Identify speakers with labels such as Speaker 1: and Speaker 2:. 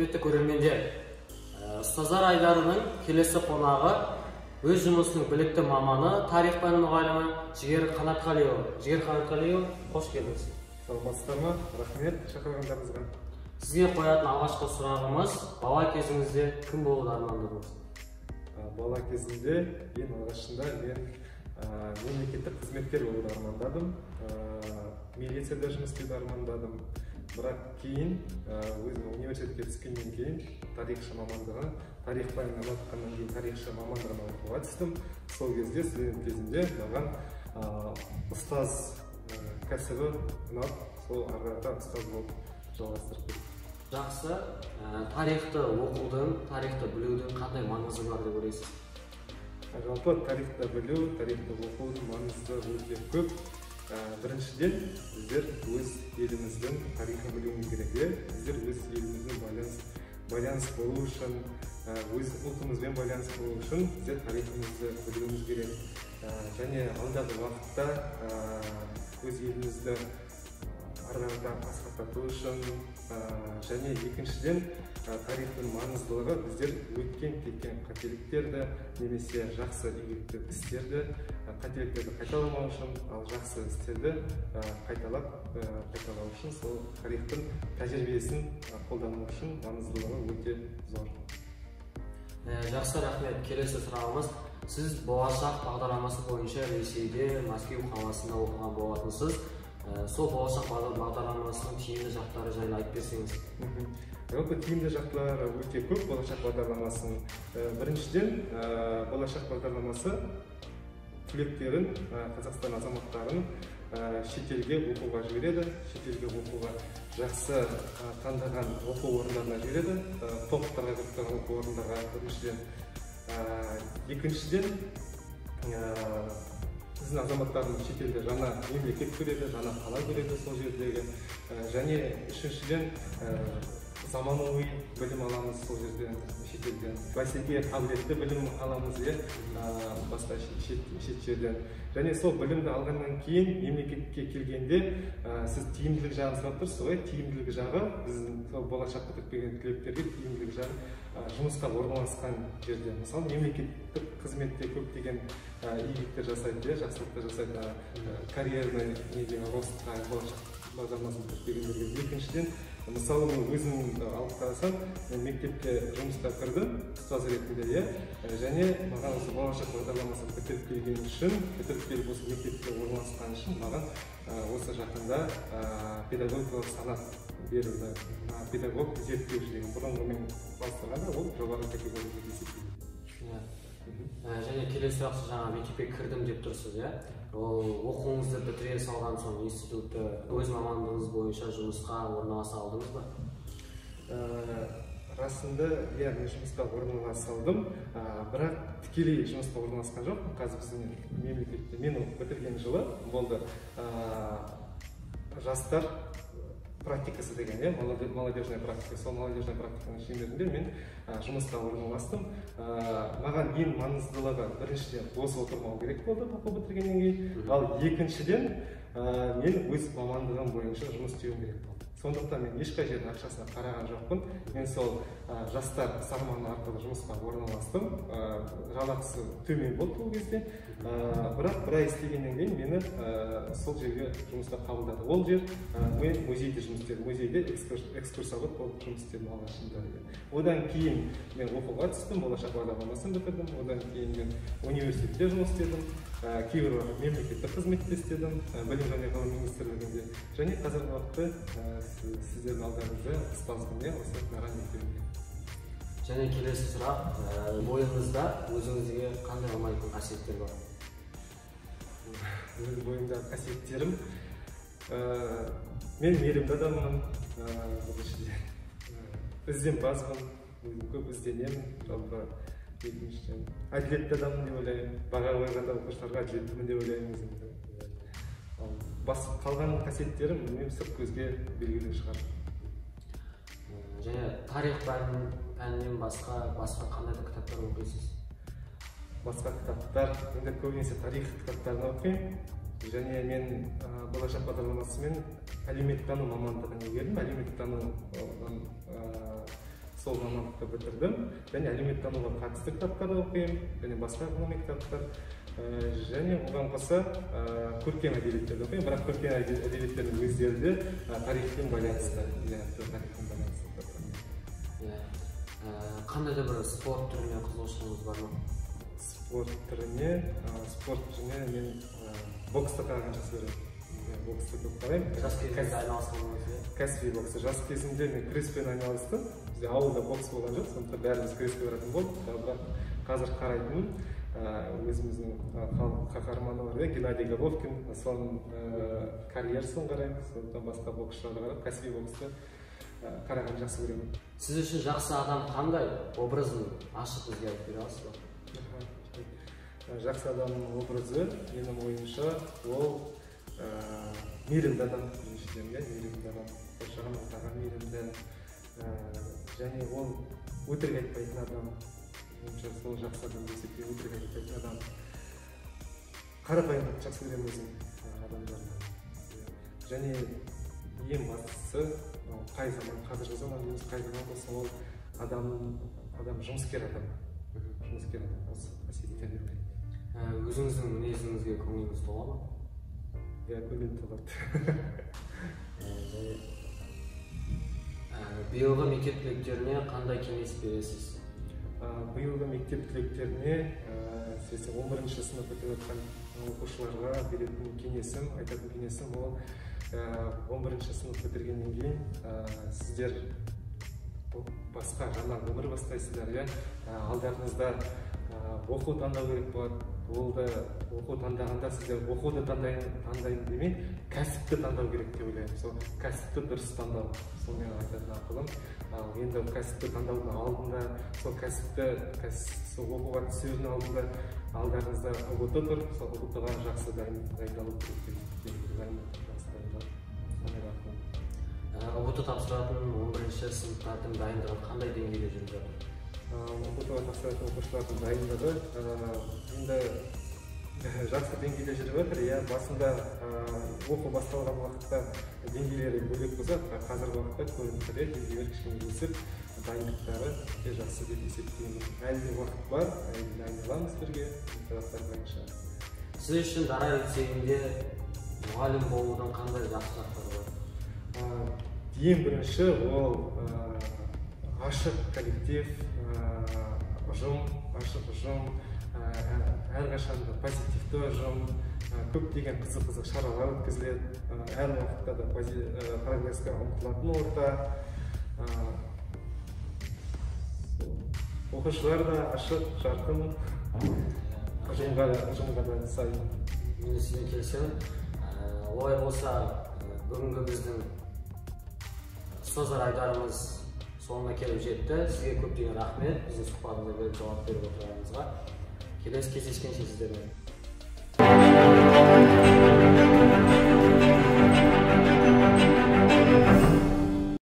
Speaker 1: Құрметті көрермендер, ұстаздар айдарының келесі қонағы өз жұмысының білікті маманы, тарих пәні мұғалімі Жігер Қанатқалиұлы. Жігер Қанатқалиұлы, қош келдіңіз.
Speaker 2: Саламатсыздар ма? Рахмет шақырғандарыңызға.
Speaker 1: Сізге қоятын алғашқы сұрағымыз, бала кезіңізде кім болуды армандадыңыз?
Speaker 2: Бала кезімде ең алғашында мен мемлекеттік қызметкер болуды армандадым. Милицияда жұмыс істеуді армандадым. Бірақ кейін өзім университетке түскеннен кейін тарихшы мамандығы, тарих пәнін ұнатқаннан кейін тарихшы мамандығына оқуға түстім. Сол кезде студент кезімде маған ұстаз кәсібі ұнап, сол ары қарата ұстаз болып жалғастырып кеттім.
Speaker 1: Жақсы, тарихты оқудың, тарихты білудің қандай маңызы бар деп ойлайсыз?
Speaker 2: Жалпы тарихты білу, тарихты оқудың маңызы өте көп. Біріншіден, біздер өз еліміздің тарихын білуіміз керек. Біздер өз еліміздің байланыс болу үшін, өз ұлтымызбен байланыс болу үшін біздер тарихымызды білуіміз керек. Және алдағы уақытта өз елімізді ары қарата асқақтату үшін, және екіншіден тарихтың маңыздылығы біздер өткен кеткен қателіктерді немесе жақсы игілікті істерді қателіктерді қайталамау үшін, ал жақсы істерді қайталау үшін сол тарихтың тәжірибесін қолдану үшін маңыздылығы өте зор.
Speaker 1: Жақсы, рахмет. Келесі сұрағымыз, сіз болашақ бағдарламасы бойынша Ресейде, Мәскеу қаласында оқыған болатынсыз. Сол болашақ бағдарламасының тиімді жақтары жайлы айтып берсеңіз.
Speaker 2: Жалпы тиімді жақтары өте көп болашақ бағдарламасының. Біріншіден, болашақ бағдарламасы түлектерін, Қазақстан азаматтарын шетелге оқуға жібереді, шетелге оқуға жақсы таңдаған оқу орындарына жібереді, топтарға кірген оқу орындарға біріншіден. Екіншіден, біздің азаматтарымыз шетелде жаңа мемлекет көреді, жаңа қала көреді сол жердегі. Және үшіншіден, заманауи білім аламыз сол жерден, шетелден. Бәсекеге қабілетті білім аламыз, басқа шет жерден. Және сол білімді алғаннан кейін мемлекетке келгенде сіз тиімділік жағын сұрап тұрсыз ғой. Тиімділік жағы біздің болашаққа бітпеген түлектерге тиімділік жағы жұмысқа орналасқан жерде. Мысалы, мемлекеттік қызметте көптеген игіліктер жасайды, жақсылықтар жасайды, карьерный ростқа, болашақ бағдарламасын бітпегендерге. Екіншіден, мысалы, мен өзім алып қарасам, мен мектепке жұмысқа кірдім, ұстаз ретінде, және маған осы болашақ бағдарламасын бітіріп келген үшін, бітіріп келіп осы мектепке орналасқан үшін маған осы жақында педагогикалық санат берілді. Педагог зерттеуші деген бұрынғы мен бастағанда ол жоғары категория есептеледі.
Speaker 1: Және келесі сұрақ, жаңа мектепке кірдім деп тұрсыз, ол оқуыңызды бітіре салған соң институтты өз мамандығыңыз бойынша жұмысқа орналаса алдыңыз ба?
Speaker 2: Расында, мен жұмысқа орналаса алдым, бірақ тікелей жұмысқа орналасқан жоқ. Қазір біздің мемлекетте мен бітірген жылы болды жастар практикасы деген, молодежная практика. Сол молодежная практиканың шеңберінде мен жұмысқа орналастым. Маған ең маңыздылығы біріншіден бос отырмау керек болды оқу бітіргеннен кейін. Ал екіншіден мен өз мамандығым бойынша жұмыс істеуім керек болды. Сондықтан мен ешқай жердің ақшасына қараған жоқпын. Мен сол жастар сарманы арқылы жұмысқа орналастым. Жалақысы төмен болды ол кезде. Бірақ бір ай істегеннен кейін мені сол жерге жұмысқа қабылдады. Ол жер мен музейде жұмыс істедім. Музейде экскурсовод болып жұмыс істедім алғашында. Одан кейін мен оқуға түстім, болашақ бағдарламасын бітірдім. Одан кейін мен университетте жұмыс істедім. Кейбір мемлекеттік қызметте істедім, білім және ғылым министрлігінде. Және қазіргі уақытта сіздердің алдарыңызда ұстазбын, осы Наран мектебінде.
Speaker 1: Және келесі сұрақ, бойыңызда өзіңізге қандай ұнайтын қасиеттер бар?
Speaker 2: Өз бойымдағы қасиеттерім, мен мейірімді адаммын, ізденімпазбын, көп ізденемін, жалпы. Екіншіден, әділетті адаммын деп ойлаймын, баға қойғанда оқушыларға әділеттімін деп ойлаймын. Қалған қасиеттерім сырт көзге белгілі шығар.
Speaker 1: Және тарих пәнінен басқа қандай кітаптар оқисыз?
Speaker 2: Басқа кітаптар, енді көбінесе тарих кітаптарын оқимын. Және мен болашақ бағдарламасымен әлеуметтану мамандығын игердім. Әлеуметтану сол мамандықты бітірдім. Және әлеуметтануға қатысты кітаптар оқимын, және басқа ғылыми кітаптар. Және оған қоса көркем әдебиеттерді оқимын, бірақ көркем әдебиеттердің өздері де тарихпен байланысты.
Speaker 1: Қандай да бір спорт түріне қызығушылығыңыз бар ма?
Speaker 2: Спорт түріне мен боксты қарағанды жақсы көремін. Боксты көп қараймын.
Speaker 1: Жас кезіңізде айналысқаныңыз?
Speaker 2: Кәсіби боксы. Жас кезімде мен күреспен айналыстым. Бізде ауылда бокс болған жоқ, сондықтан бәріміз күреске баратын болдық. Бірақ қазір қарайтынмын. Өзіміздің халық қаһарманы бар, Геннадий Головкин, соның карьерасын қараймын. Сондықтан басқа боксшыларды қарап, кәсіби боксты қарағанды жақсы көремін.
Speaker 1: Сіз үшін жақсы адам қандай? Образын ашып бізге айтып бере аласыз ба?
Speaker 2: Жақсы адамның образы, менің ойымша, ол мейірімді адам, біріншіден, мейірімді адам, қоршаған ортаға мейірімді, және ол өтірік айтпайтын адам, меніңше сол жақсы адам есепте өтірік айтпайтын адам. Қарапайымдылықты жақсы көремін өзім адамдардан. Және ең бастысы, қай заман, қазіргі заман дейміз, қай заман болса ол адам жұмыскер адам. Жұмыскер адам, осы қасиеттерді ойлаймын.
Speaker 1: Өзіңіздің мінезіңізге көңіліңіз тола ма?
Speaker 2: Иә, көңілім толады.
Speaker 1: Биылғы мектеп түлектеріне қандай кеңес бересіз?
Speaker 2: Биылғы мектеп түлектеріне 11-ші сынып бітіріп жатқан оқушыларға беретін кеңесім, айтатын кеңесім ол 11-ші сынып бітіргеннен кейін сіздер басқа жаңа өмір бастайсыздар, алдарыңызда оқу таңдау керек болады. Ол да оқу таңдағанда сіздер оқуды таңдайын демей, кәсіпті таңдау керек деп ойлаймын. Сол кәсіпті дұрыс таңдау. Сол менің айтатын ақылым. Енді кәсіпті таңдаудың алдында, сол кәсіпті оқуға түсудің алдында алдарыңызда ұбт тұр. Сол ұбт-ға жақсы дайындалу керек деп ойлаймын.
Speaker 1: ұбт тапсыратын 11-ші сыныптардың дайындығы қандай деңгейде жүріп жатыр?
Speaker 2: ұбт-ға тапсыратын оқушылардың дайындығы енді жақсы деңгейде жүріп жатыр. Басында оқу басталған уақытта деңгейлері бөлек болса, қазіргі уақытта көрініп тұр, деңгейлер кішкене өсіп, дайындықтары жақсы деп есептеймін. Әлі де уақыт бар, әлі дайындаламыз бірге, талаптар бойынша.
Speaker 1: Сіз үшін дара лицейінде мұғалім болудың қандай жақсылықтары бар?
Speaker 2: Ең бірінші ол ашық коллектив, ашық ұжым, әрқашан позитивті ұжым, көптеген қызық шаралар өткізіледі, әр уақытта да прогресске ұмтылатын орта, оқушылар да ашық, жарқын, ұжымға да сай.
Speaker 1: Мен сізбен келісемін. Олай болса, бүгінгі біздің ұстаздар айдарымыз соңына келіп жетті. Сізге көптеген рахмет, біздің сұхбатымызға келіп жауап беріп отырғаныңызға. Келесі кездескенше сіздермен.